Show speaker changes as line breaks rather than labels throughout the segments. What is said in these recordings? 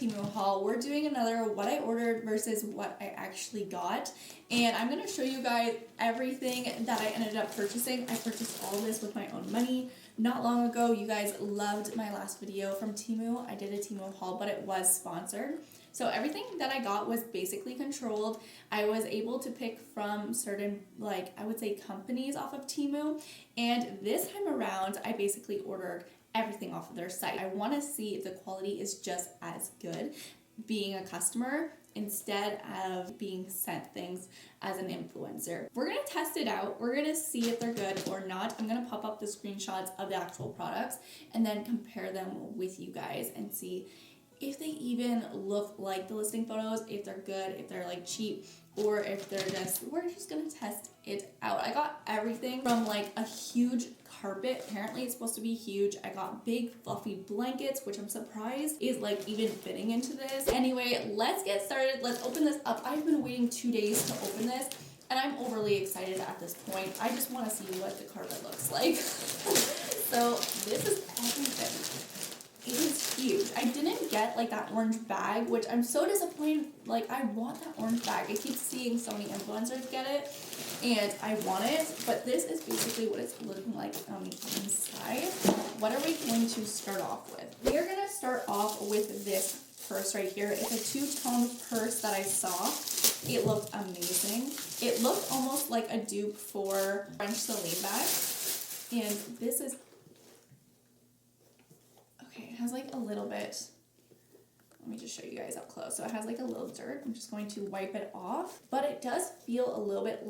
TEMU haul. We're doing another what I ordered versus what I actually got. And I'm going to show you guys everything that I ended up purchasing. I purchased all this with my own money not long ago. You guys loved my last video from TEMU. I did a TEMU haul, but it was sponsored. So everything that I got was basically controlled. I was able to pick from certain, I would say companies off of TEMU. And this time around, I basically ordered everything off of their site. I want to see if the quality is just as good being a customer instead of being sent things as an influencer. We're going to test it out. We're going to see if they're good or not. I'm going to pop up the screenshots of the actual products and then compare them with you guys and see if they even look like the listing photos, if they're good, if they're cheap, or if they're we're just gonna test it out. I got everything from a huge carpet. Apparently it's supposed to be huge. I got big fluffy blankets, which I'm surprised is even fitting into this. Anyway, let's get started. Let's open this up. I've been waiting 2 days to open this and I'm overly excited at this point. I just want to see what the carpet looks like. So this is everything. It is huge. I didn't get that orange bag, which I'm so disappointed. I want that orange bag. I keep seeing so many influencers get it and I want it, but this is basically what it's looking like on the inside. What are we going to start off with? We are going to start off with this purse right here. It's a two-tone purse that I saw. It looked amazing. It looked almost like a dupe for French Celine bag. And this is it has a little bit, let me just show you guys up close. So it has a little dirt. I'm just going to wipe it off, but it does feel a little bit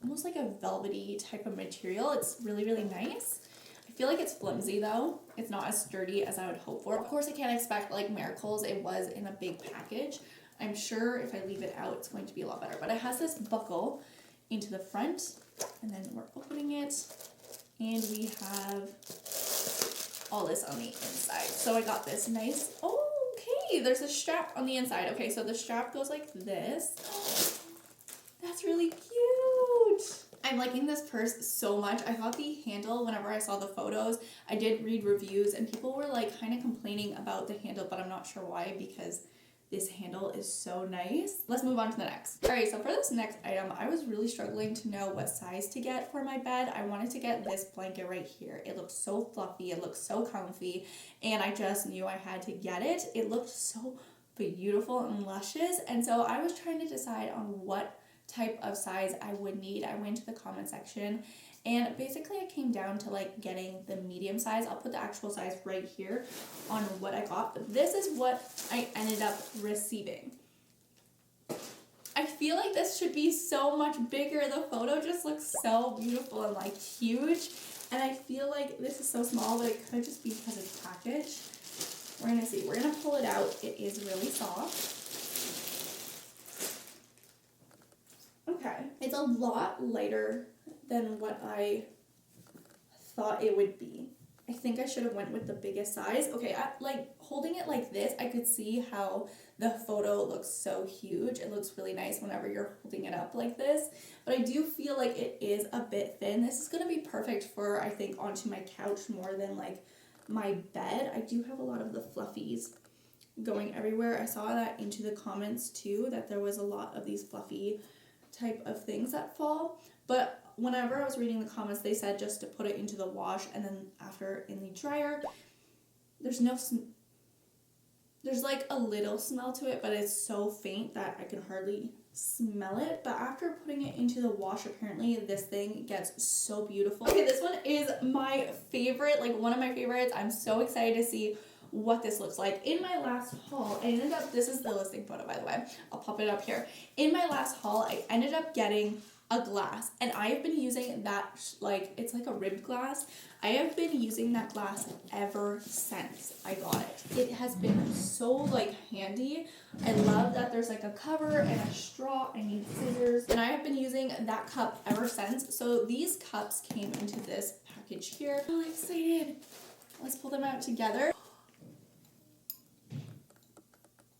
almost like a velvety type of material. It's really, really nice. I feel like it's flimsy though. It's not as sturdy as I would hope for. Of course, I can't expect miracles. It was in a big package. I'm sure if I leave it out, it's going to be a lot better, but it has this buckle into the front and then we're opening it and we have all this on the inside. So I got this nice, okay, there's a strap on the inside. Okay, so the strap goes like this. That's really cute. I'm liking this purse so much. I thought the handle, whenever I saw the photos, I did read reviews and people were kind of complaining about the handle, but I'm not sure why because this handle is so nice. Let's move on to the next. All right, so for this next item, I was really struggling to know what size to get for my bed. I wanted to get this blanket right here. It looks so fluffy, it looks so comfy, and I just knew I had to get it. It looked so beautiful and luscious, and so I was trying to decide on what type of size I would need. I went to the comment section and basically I came down to getting the medium size. I'll put the actual size right here on what I got, but this is what I ended up receiving. I feel like this should be so much bigger. The photo just looks so beautiful and huge, and I feel like this is so small, but it could just be because it's packaged. We're gonna see. We're gonna pull it out. It is really soft. Okay, it's a lot lighter than what I thought it would be. I think I should have went with the biggest size. Okay, holding it like this, I could see how the photo looks so huge. It looks really nice whenever you're holding it up like this, but I do feel like it is a bit thin. This is gonna be perfect for, I think, onto my couch more than my bed. I do have a lot of the fluffies going everywhere. I saw that into the comments too, that there was a lot of these fluffy type of things that fall, but whenever I was reading the comments, they said just to put it into the wash and then after in the dryer. There's a little smell to it, but it's so faint that I can hardly smell it. But after putting it into the wash, apparently this thing gets so beautiful. Okay, this one is my favorite, one of my favorites. I'm so excited to see what this looks like. In my last haul, I ended up, this is the listing photo by the way, I'll pop it up here. In my last haul, I ended up getting a glass, and I have been using that, it's like a ribbed glass. I have been using that glass ever since I got it. It has been so handy. I love that there's a cover and a straw. I need scissors, and I have been using that cup ever since. So these cups came into this package here. I'm really excited. Let's pull them out together.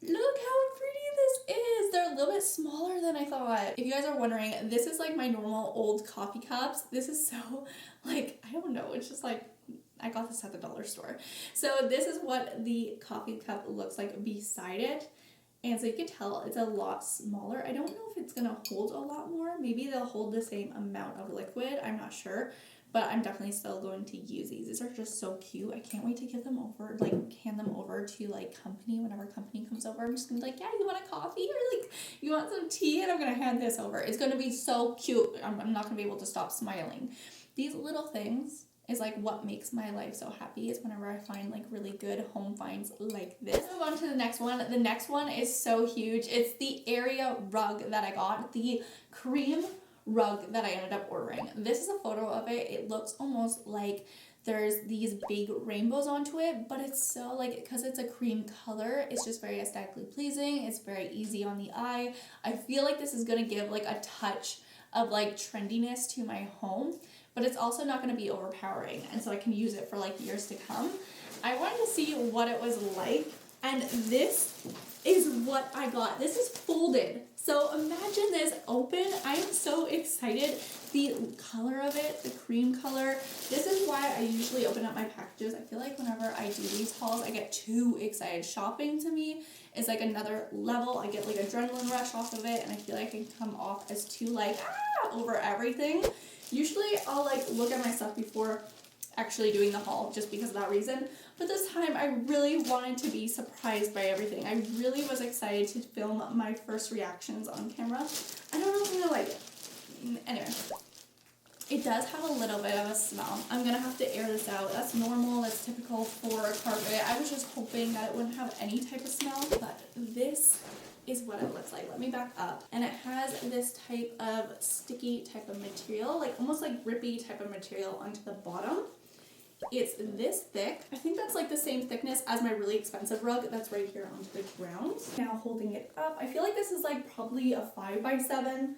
Look how pretty this is. They're a little bit smaller than I thought. If you guys are wondering, this is my normal old coffee cups. This is so I don't know, it's just I got this at the dollar store. So this is what the coffee cup looks like beside it. And so you can tell it's a lot smaller. I don't know if it's gonna hold a lot more. Maybe they'll hold the same amount of liquid. I'm not sure. But I'm definitely still going to use these. These are just so cute. I can't wait to give them over, like hand them over to like company. Whenever company comes over, I'm just gonna be like, yeah, you want a coffee or like you want some tea? And I'm gonna hand this over. It's gonna be so cute. I'm not gonna be able to stop smiling. These little things is like what makes my life so happy is whenever I find like really good home finds like this. Let's move on to the next one. The next one is so huge. It's the area rug that I got, the cream rug that I ended up ordering. This is a photo of it. It looks almost like there's these big rainbows onto it, but it's so like, because it's a cream color, it's just very aesthetically pleasing. It's very easy on the eye. I feel like this is gonna give like a touch of like trendiness to my home, but it's also not going to be overpowering, and so I can use it for like years to come. I wanted to see what it was like, and this is what I got. This is folded, so imagine this open. I am so excited. The color of it, the cream color, this is why I usually open up my packages. I feel like whenever I do these hauls, I get too excited. Shopping to me is like another level. I get like adrenaline rush off of it, and I feel like I can come off as too like over everything. Usually I'll like look at my stuff before actually doing the haul just because of that reason. But this time I really wanted to be surprised by everything. I really was excited to film my first reactions on camera. I don't know if I'm gonna like it. Anyway, it does have a little bit of a smell. I'm gonna have to air this out. That's normal, that's typical for a carpet. I was just hoping that it wouldn't have any type of smell, but this is what it looks like. Let me back up. And it has this type of sticky type of material, like almost like grippy type of material onto the bottom. It's this thick. I think that's like the same thickness as my really expensive rug that's right here onto the ground. Now holding it up, I feel like this is like probably a 5x7.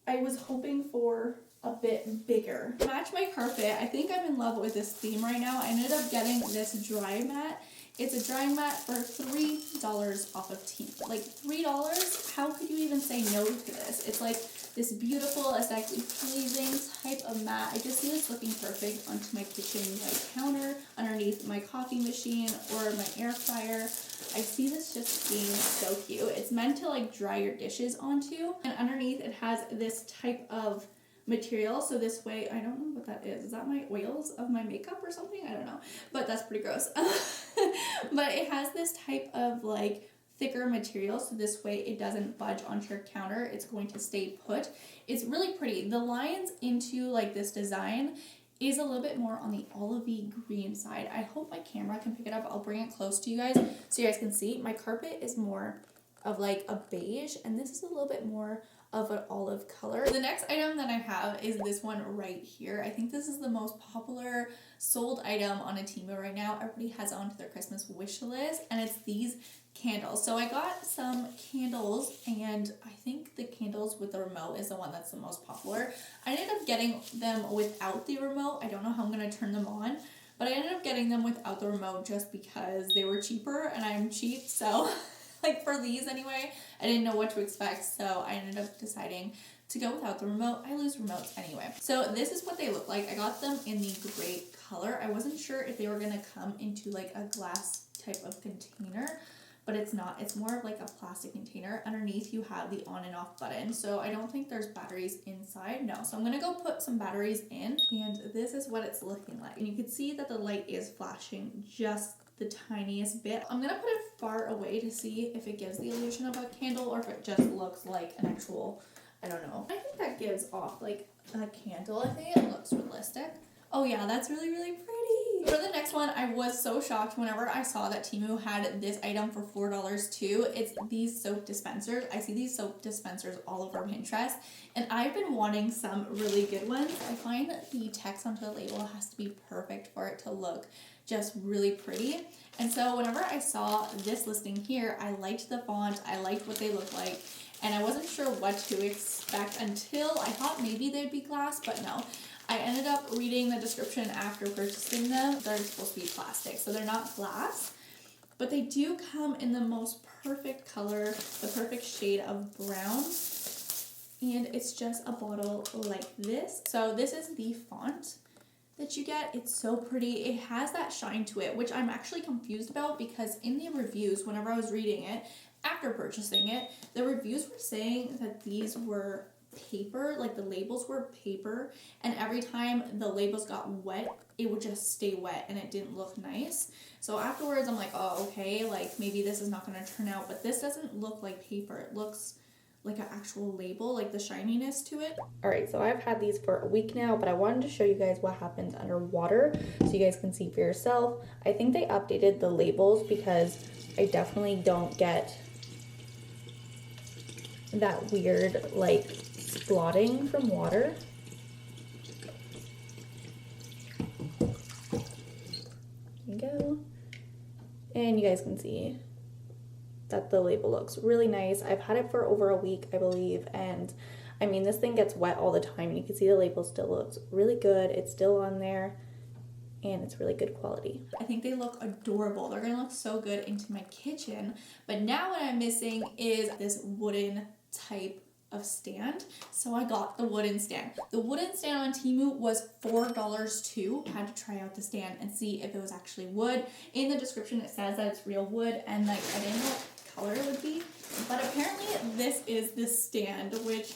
I was hoping for a bit bigger. To match my carpet, I think I'm in love with this theme right now. I ended up getting this dry mat. It's a drying mat for $3 off of TEMU. Like $3? How could you even say no to this? It's like this beautiful, aesthetically pleasing type of mat. I just see this looking perfect onto my kitchen like counter, underneath my coffee machine or my air fryer. I see this just being so cute. It's meant to like dry your dishes onto, and underneath it has this type of material, so this way, I don't know what that is. Is that my oils of my makeup or something? I don't know, but that's pretty gross. But it has this type of like thicker material, so this way it doesn't budge onto your counter. It's going to stay put. It's really pretty. The lines into like this design is a little bit more on the olivey green side. I hope my camera can pick it up. I'll bring it close to you guys so you guys can see. My carpet is more of like a beige, and this is a little bit more of an olive color. The next item that I have is this one right here. I think this is the most popular sold item on a TEMU right now. Everybody has it onto their Christmas wish list, and it's these candles. So I got some candles, and I think the candles with the remote is the one that's the most popular. I ended up getting them without the remote. I don't know how I'm gonna turn them on, but I ended up getting them without the remote just because they were cheaper, and I'm cheap, so like for these anyway, I didn't know what to expect, so I ended up deciding to go without the remote. I lose remotes anyway. So this is what they look like. I got them in the gray color. I wasn't sure if they were gonna come into like a glass type of container, but it's not. It's more of like a plastic container. Underneath you have the on and off button, so I don't think there's batteries inside. No, so I'm gonna go put some batteries in, and this is what it's looking like. And you can see that the light is flashing just the tiniest bit. I'm gonna put it far away to see if it gives the illusion of a candle or if it just looks like an actual, I don't know. I think that gives off like a candle. I think it looks realistic. Oh yeah, that's really, really pretty. For the next one, I was so shocked whenever I saw that TEMU had this item for $4 too. It's these soap dispensers. I see these soap dispensers all over Pinterest, and I've been wanting some really good ones. I find that the text onto the label has to be perfect for it to look just really pretty. And so whenever I saw this listing here, I liked the font, I liked what they look like, and I wasn't sure what to expect until I thought maybe they'd be glass, but no. I ended up reading the description after purchasing them. They're supposed to be plastic, so they're not glass, but they do come in the most perfect color, the perfect shade of brown, and it's just a bottle like this. So this is the font. that you get. It's so pretty. It has that shine to it, which I'm actually confused about because in the reviews, whenever I was reading it, after purchasing it, the reviews were saying that these were paper, like the labels were paper, and every time the labels got wet, it would just stay wet and it didn't look nice. So afterwards, I'm like, oh, okay, like maybe this is not going to turn out, but this doesn't look like paper. It looks like an actual label, like the shininess to it. All right, so I've had these for a week now, but I wanted to show you guys what happens underwater so you guys can see for yourself. I think they updated the labels because I definitely don't get that weird like splotting from water. There you go. And you guys can see that the label looks really nice. I've had it for over a week, I believe, and I mean, this thing gets wet all the time, and you can see the label still looks really good. It's still on there, and it's really good quality. I think they look adorable. They're gonna look so good into my kitchen, but now what I'm missing is this wooden type of stand. So I got the wooden stand. The wooden stand on TEMU was $4 too. I had to try out the stand and see if it was actually wood. In the description it says that it's real wood, and like I didn't know what color it would be, but apparently this is the stand, which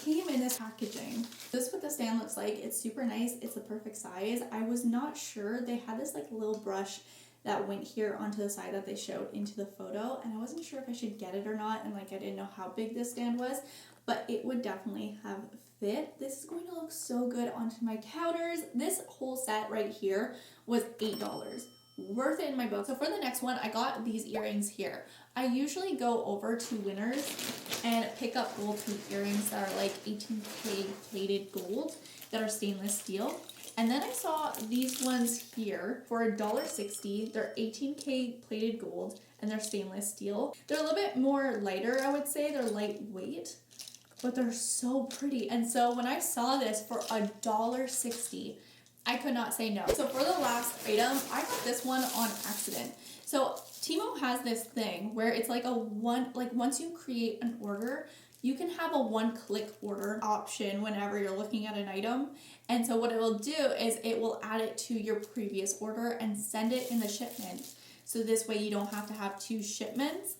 came in this packaging. This is what the stand looks like. It's super nice. It's the perfect size. I was not sure. They had this like little brush that went here onto the side that they showed into the photo, and I wasn't sure if I should get it or not, and like I didn't know how big this stand was, but it would definitely have fit. This is going to look so good onto my counters. This whole set right here was $8. Worth it in my book. So for the next one, I got these earrings here. I usually go over to Winners and pick up gold tooth earrings that are like 18K plated gold that are stainless steel. And then I saw these ones here for $1.60. They're 18K plated gold and they're stainless steel. They're a little bit more lighter, I would say. They're lightweight, but they're so pretty. And so when I saw this for $1.60, I could not say no. So for the last item, I got this one on accident. So TEMU has this thing where it's like once you create an order, you can have a one-click order option whenever you're looking at an item. And so what it will do is it will add it to your previous order and send it in the shipment. So this way you don't have to have two shipments.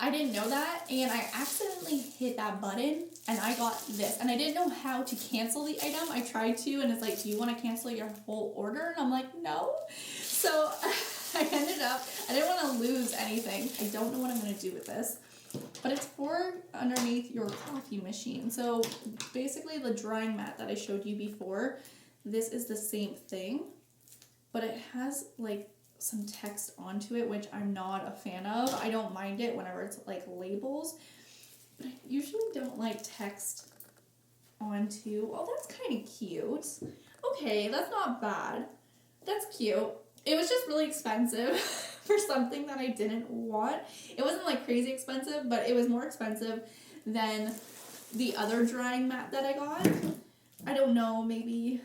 I didn't know that, and I accidentally hit that button and I got this, and I didn't know how to cancel the item. I tried to, and it's like, do you want to cancel your whole order? And I'm like, no. So I ended up, I didn't want to lose anything. I don't know what I'm going to do with this, but it's for underneath your coffee machine. So basically the drying mat that I showed you before, this is the same thing, but it has like some text onto it, which I'm not a fan of. I don't mind it whenever it's like labels, but I usually don't like text onto. Oh, that's kind of cute. Okay, that's not bad. That's cute. It was just really expensive for something that I didn't want. It wasn't like crazy expensive, but it was more expensive than the other drying mat that I got. I don't know, maybe,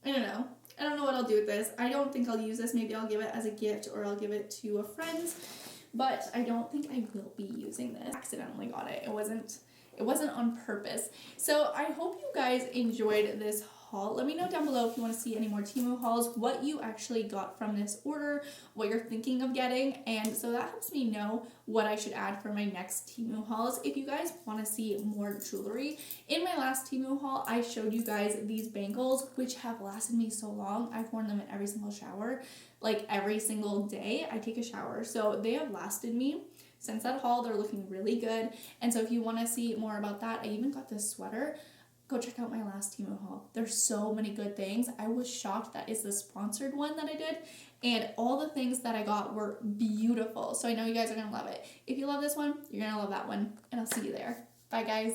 I don't know. I don't know what I'll do with this. I don't think I'll use this. Maybe I'll give it as a gift or I'll give it to a friend, but I don't think I will be using this. I accidentally got it. It wasn't on purpose. So I hope you guys enjoyed this haul. Let me know down below if you want to see any more TEMU hauls, what you actually got from this order, what you're thinking of getting, and so that helps me know what I should add for my next TEMU hauls. If you guys want to see more jewelry, in my last TEMU haul, I showed you guys these bangles, which have lasted me so long. I've worn them in every single shower, like every single day I take a shower, so they have lasted me. Since that haul, they're looking really good, and so if you want to see more about that, I even got this sweater. Go check out my last TEMU haul. There's so many good things. I was shocked that is the sponsored one that I did, and all the things that I got were beautiful. So I know you guys are gonna love it. If you love this one, you're gonna love that one, and I'll see you there. Bye, guys.